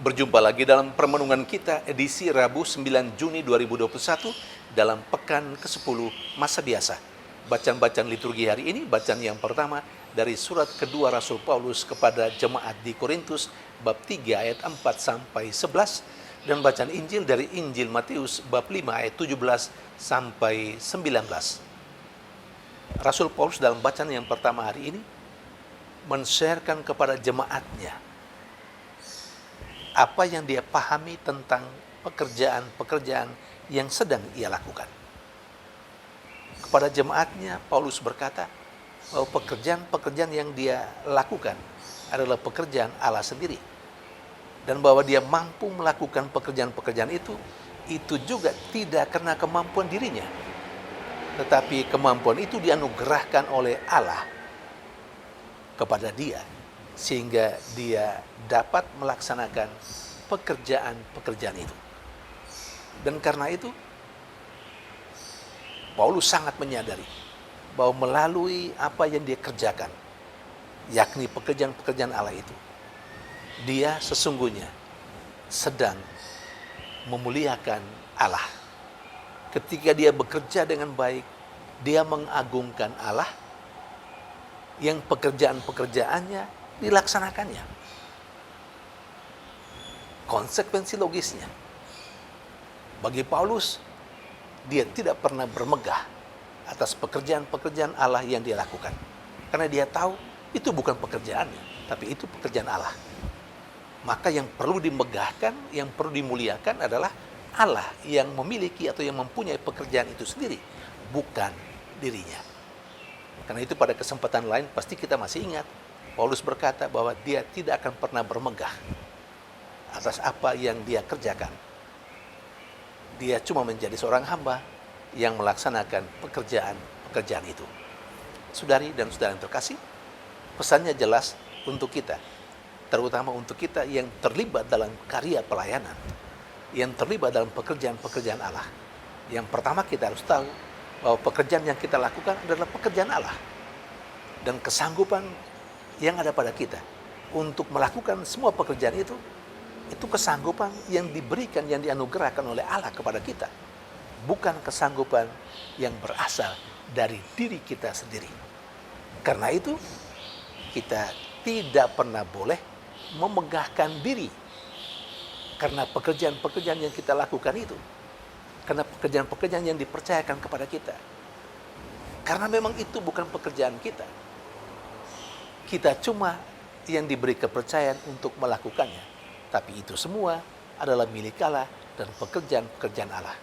Berjumpa lagi dalam permenungan kita edisi Rabu 9 Juni 2021 dalam pekan ke-10 masa biasa. Bacaan-bacaan liturgi hari ini, bacaan yang pertama dari surat kedua Rasul Paulus kepada jemaat di Korintus bab 3 ayat 4 sampai 11 dan bacaan Injil dari Injil Matius bab 5 ayat 17 sampai 19. Rasul Paulus dalam bacaan yang pertama hari ini men-sharekan kepada jemaatnya apa yang dia pahami tentang pekerjaan-pekerjaan yang sedang ia lakukan. Kepada jemaatnya, Paulus berkata bahwa pekerjaan-pekerjaan yang dia lakukan adalah pekerjaan Allah sendiri. Dan bahwa dia mampu melakukan pekerjaan-pekerjaan itu juga tidak karena kemampuan dirinya. Tetapi kemampuan itu dianugerahkan oleh Allah kepada dia, sehingga dia dapat melaksanakan pekerjaan-pekerjaan itu. Dan karena itu, Paulus sangat menyadari bahwa melalui apa yang dia kerjakan, yakni pekerjaan-pekerjaan Allah itu, dia sesungguhnya sedang memuliakan Allah. Ketika dia bekerja dengan baik, dia mengagungkan Allah yang pekerjaan-pekerjaannya dilaksanakannya. Konsekuensi logisnya, bagi Paulus, dia tidak pernah bermegah atas pekerjaan-pekerjaan Allah yang dia lakukan. Karena dia tahu itu bukan pekerjaannya, tapi itu pekerjaan Allah. Maka yang perlu dimegahkan, yang perlu dimuliakan adalah Allah yang memiliki atau yang mempunyai pekerjaan itu sendiri, bukan dirinya. Karena itu pada kesempatan lain pasti kita masih ingat, Paulus berkata bahwa dia tidak akan pernah bermegah atas apa yang dia kerjakan. Dia cuma menjadi seorang hamba yang melaksanakan pekerjaan-pekerjaan itu. Saudari dan saudara yang terkasih, pesannya jelas untuk kita, terutama untuk kita yang terlibat dalam karya pelayanan, yang terlibat dalam pekerjaan-pekerjaan Allah. Yang pertama kita harus tahu bahwa pekerjaan yang kita lakukan adalah pekerjaan Allah. Dan kesanggupan yang ada pada kita untuk melakukan semua pekerjaan itu kesanggupan yang diberikan, yang dianugerahkan oleh Allah kepada kita. Bukan kesanggupan yang berasal dari diri kita sendiri. Karena itu, kita tidak pernah boleh memegahkan diri. Karena pekerjaan-pekerjaan yang kita lakukan itu. Karena pekerjaan-pekerjaan yang dipercayakan kepada kita. Karena memang itu bukan pekerjaan kita. Kita cuma yang diberi kepercayaan untuk melakukannya. Tapi itu semua adalah milik Allah dan pekerjaan-pekerjaan Allah.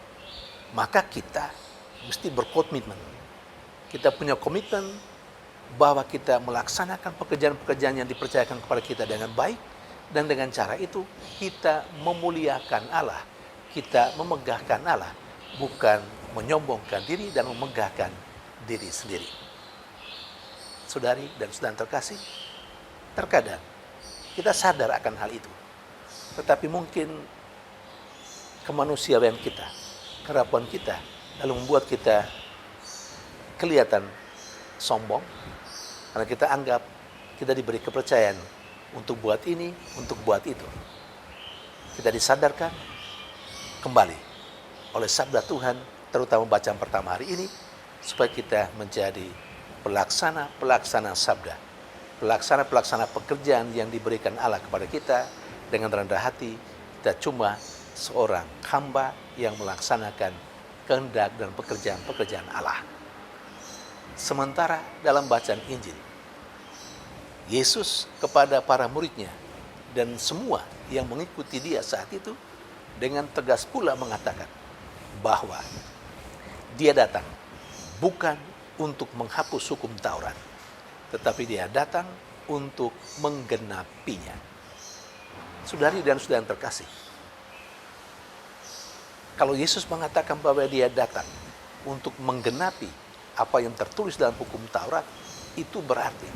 Maka kita mesti berkomitmen. Kita punya komitmen bahwa kita melaksanakan pekerjaan-pekerjaan yang dipercayakan kepada kita dengan baik. Dan dengan cara itu kita memuliakan Allah. Kita memegahkan Allah, bukan menyombongkan diri dan memegahkan diri sendiri. Saudari dan saudara terkasih, terkadang kita sadar akan hal itu. Tetapi mungkin kemanusiaan kita, kerapuan kita, lalu membuat kita kelihatan sombong. Karena kita anggap kita diberi kepercayaan untuk buat ini, untuk buat itu. Kita disadarkan kembali oleh sabda Tuhan, terutama bacaan pertama hari ini, supaya kita menjadi pelaksana sabda, pelaksana pekerjaan yang diberikan Allah kepada kita. Dengan rendah hati, kita cuma seorang hamba yang melaksanakan kehendak dan pekerjaan-pekerjaan Allah. Sementara dalam bacaan Injil, Yesus kepada para muridnya dan semua yang mengikuti dia saat itu dengan tegas pula mengatakan bahwa dia datang bukan untuk menghapus hukum Taurat, tetapi dia datang untuk menggenapinya. Saudari dan saudara yang terkasih, kalau Yesus mengatakan bahwa dia datang untuk menggenapi apa yang tertulis dalam hukum Taurat, itu berarti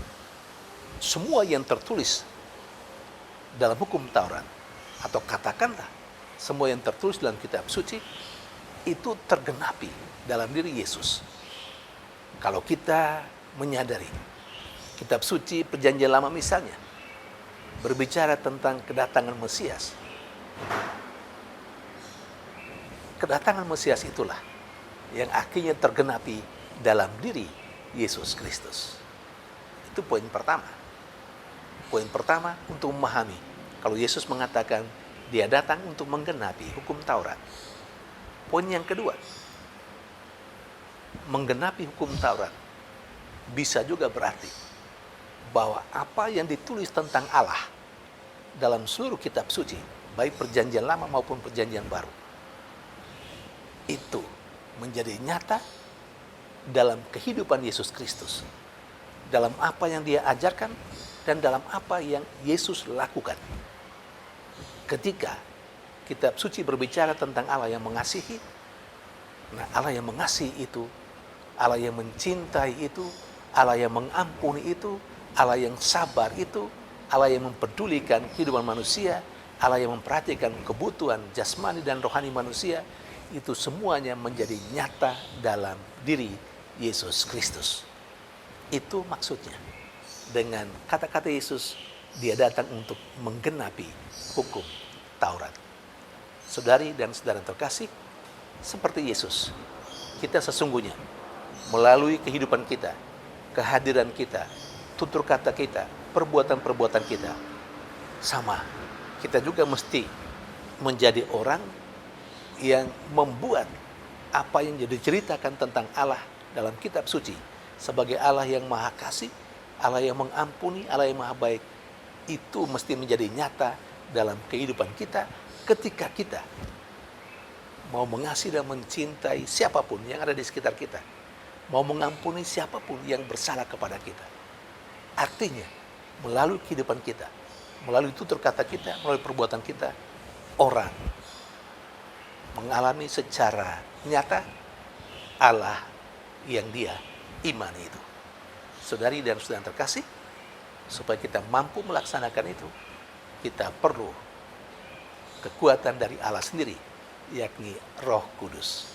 semua yang tertulis dalam hukum Taurat, atau katakanlah semua yang tertulis dalam kitab suci, itu tergenapi dalam diri Yesus. Kalau kita menyadari kitab suci perjanjian lama misalnya berbicara tentang kedatangan Mesias, Kedatangan Mesias itulah yang akhirnya tergenapi dalam diri Yesus Kristus. Itu poin pertama. Poin pertama untuk memahami kalau Yesus mengatakan dia datang untuk menggenapi hukum Taurat. Poin yang kedua, menggenapi hukum Taurat bisa juga berarti bahwa apa yang ditulis tentang Allah dalam seluruh kitab suci, baik perjanjian lama maupun perjanjian baru, itu menjadi nyata dalam kehidupan Yesus Kristus, dalam apa yang dia ajarkan dan dalam apa yang Yesus lakukan. Ketika kitab suci berbicara tentang Allah yang mengasihi, nah Allah yang mengasihi itu, Allah yang mencintai itu, Allah yang mengampuni itu, Allah yang sabar itu, Allah yang mempedulikan kehidupan manusia, Allah yang memperhatikan kebutuhan jasmani dan rohani manusia, itu semuanya menjadi nyata dalam diri Yesus Kristus. Itu maksudnya. Dengan kata-kata Yesus, dia datang untuk menggenapi hukum Taurat. Saudari dan saudara terkasih, seperti Yesus, kita sesungguhnya melalui kehidupan kita, kehadiran kita, tutur kata kita, perbuatan-perbuatan kita, sama. Kita juga mesti menjadi orang yang membuat apa yang diceritakan tentang Allah dalam kitab suci sebagai Allah yang maha kasih, Allah yang mengampuni, Allah yang maha baik, itu mesti menjadi nyata dalam kehidupan kita ketika kita mau mengasihi dan mencintai siapapun yang ada di sekitar kita, mau mengampuni siapapun yang bersalah kepada kita. Artinya, melalui kehidupan kita, melalui tutur kata kita, melalui perbuatan kita, orang mengalami secara nyata Allah yang dia imani itu. Saudari dan saudara terkasih, supaya kita mampu melaksanakan itu, kita perlu kekuatan dari Allah sendiri, yakni Roh Kudus.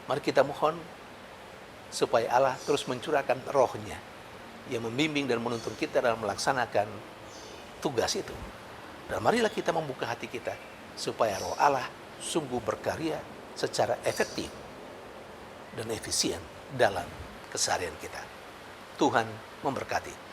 Mari kita mohon supaya Allah terus mencurahkan rohnya yang membimbing dan menuntun kita dalam melaksanakan tugas itu. Dan marilah kita membuka hati kita supaya roh Allah sungguh berkarya secara efektif dan efisien dalam keseharian kita. Tuhan memberkati.